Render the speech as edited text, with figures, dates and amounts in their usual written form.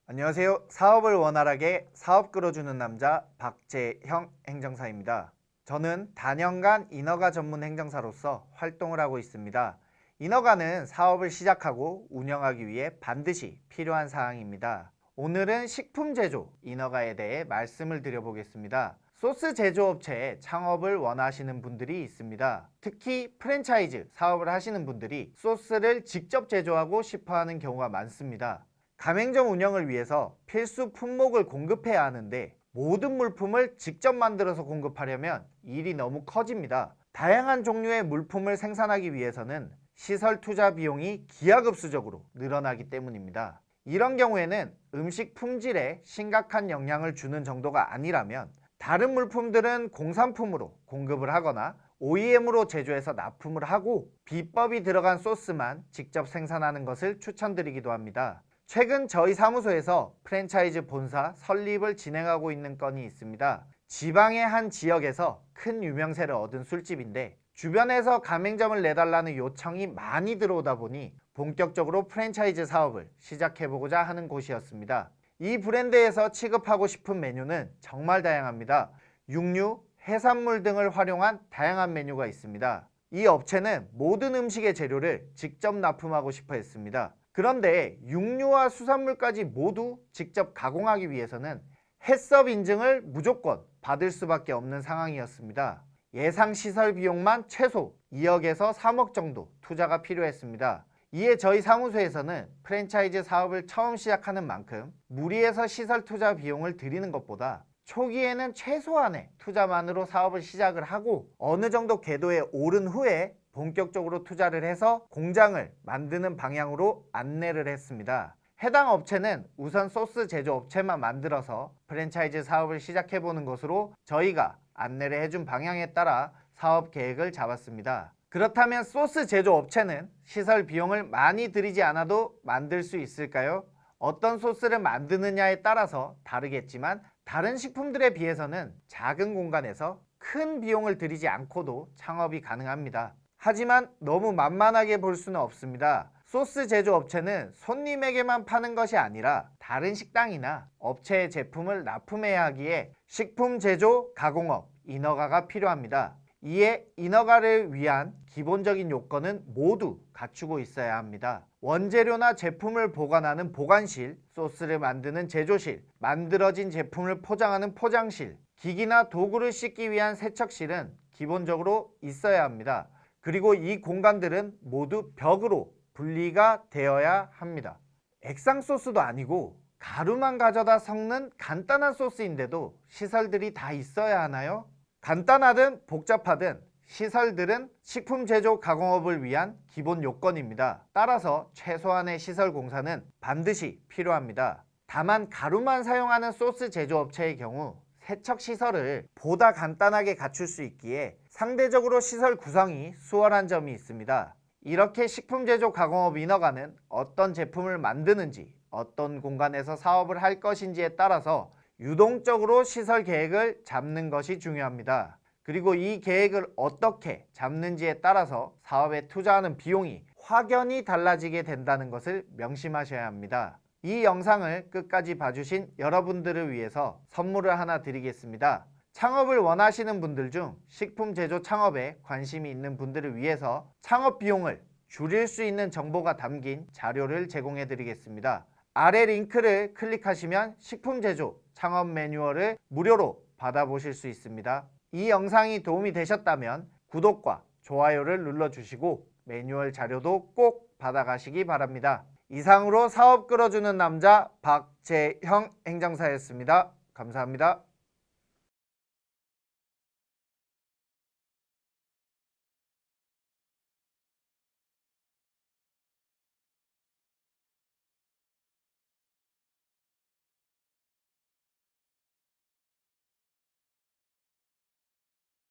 안녕하세요. 사업을 원활하게 사업 끌어주는 남자 박재형 행정사입니다. 저는 다년간 인허가 전문 행정사로서 활동을 하고 있습니다. 인허가는 사업을 시작하고 운영하기 위해 반드시 필요한 사항입니다. 오늘은 식품 제조 인허가에 대해 말씀을 드려보겠습니다. 소스 제조업체에 창업을 원하시는 분들이 있습니다. 특히 프랜차이즈 사업을 하시는 분들이 소스를 직접 제조하고 싶어하는 경우가 많습니다. 가맹점 운영을 위해서 필수 품목을 공급해야 하는데 모든 물품을 직접 만들어서 공급하려면 일이 너무 커집니다. 다양한 종류의 물품을 생산하기 위해서는 시설 투자 비용이 기하급수적으로 늘어나기 때문입니다. 이런 경우에는 음식 품질에 심각한 영향을 주는 정도가 아니라면 다른 물품들은 공산품으로 공급을 하거나 OEM으로 제조해서 납품을 하고 비법이 들어간 소스만 직접 생산하는 것을 추천드리기도 합니다. 최근 저희 사무소에서 프랜차이즈 본사 설립을 진행하고 있는 건이 있습니다. 지방의 한 지역에서 큰 유명세를 얻은 술집인데 주변에서 가맹점을 내달라는 요청이 많이 들어오다 보니 본격적으로 프랜차이즈 사업을 시작해보고자 하는 곳이었습니다. 이 브랜드에서 취급하고 싶은 메뉴는 정말 다양합니다. 육류, 해산물 등을 활용한 다양한 메뉴가 있습니다. 이 업체는 모든 음식의 재료를 직접 납품하고 싶어 했습니다. 그런데 육류와 수산물까지 모두 직접 가공하기 위해서는 해썹 인증을 무조건 받을 수밖에 없는 상황이었습니다. 예상 시설 비용만 최소 2억에서 3억 정도 투자가 필요했습니다. 이에 저희 사무소에서는 프랜차이즈 사업을 처음 시작하는 만큼 무리해서 시설 투자 비용을 들이는 것보다 초기에는 최소한의 투자만으로 사업을 시작을 하고 어느 정도 궤도에 오른 후에 본격적으로 투자를 해서 공장을 만드는 방향으로 안내를 했습니다. 해당 업체는 우선 소스 제조업체만 만들어서 프랜차이즈 사업을 시작해보는 것으로 저희가 안내를 해준 방향에 따라 사업 계획을 잡았습니다. 그렇다면 소스 제조업체는 시설 비용을 많이 들이지 않아도 만들 수 있을까요? 어떤 소스를 만드느냐에 따라서 다르겠지만 다른 식품들에 비해서는 작은 공간에서 큰 비용을 들이지 않고도 창업이 가능합니다. 하지만 너무 만만하게 볼 수는 없습니다. 소스 제조업체는 손님에게만 파는 것이 아니라 다른 식당이나 업체의 제품을 납품해야 하기에 식품 제조 가공업 인허가가 필요합니다. 이에 인허가를 위한 기본적인 요건은 모두 갖추고 있어야 합니다. 원재료나 제품을 보관하는 보관실, 소스를 만드는 제조실, 만들어진 제품을 포장하는 포장실, 기기나 도구를 씻기 위한 세척실은 기본적으로 있어야 합니다. 그리고 이 공간들은 모두 벽으로 분리가 되어야 합니다. 액상 소스도 아니고 가루만 가져다 섞는 간단한 소스인데도 시설들이 다 있어야 하나요? 간단하든 복잡하든 시설들은 식품 제조 가공업을 위한 기본 요건입니다. 따라서 최소한의 시설 공사는 반드시 필요합니다. 다만 가루만 사용하는 소스 제조업체의 경우 세척 시설을 보다 간단하게 갖출 수 있기에 상대적으로 시설 구성이 수월한 점이 있습니다. 이렇게 식품 제조 가공업 인허가는 어떤 제품을 만드는지 어떤 공간에서 사업을 할 것인지에 따라서 유동적으로 시설 계획을 잡는 것이 중요합니다. 그리고 이 계획을 어떻게 잡는지에 따라서 사업에 투자하는 비용이 확연히 달라지게 된다는 것을 명심하셔야 합니다. 이 영상을 끝까지 봐주신 여러분들을 위해서 선물을 하나 드리겠습니다. 창업을 원하시는 분들 중 식품 제조 창업에 관심이 있는 분들을 위해서 창업 비용을 줄일 수 있는 정보가 담긴 자료를 제공해 드리겠습니다. 아래 링크를 클릭하시면 식품 제조 창업 매뉴얼을 무료로 받아보실 수 있습니다. 이 영상이 도움이 되셨다면 구독과 좋아요를 눌러주시고 매뉴얼 자료도 꼭 받아가시기 바랍니다. 이상으로 사업 끌어주는 남자 박재형 행정사였습니다. 감사합니다.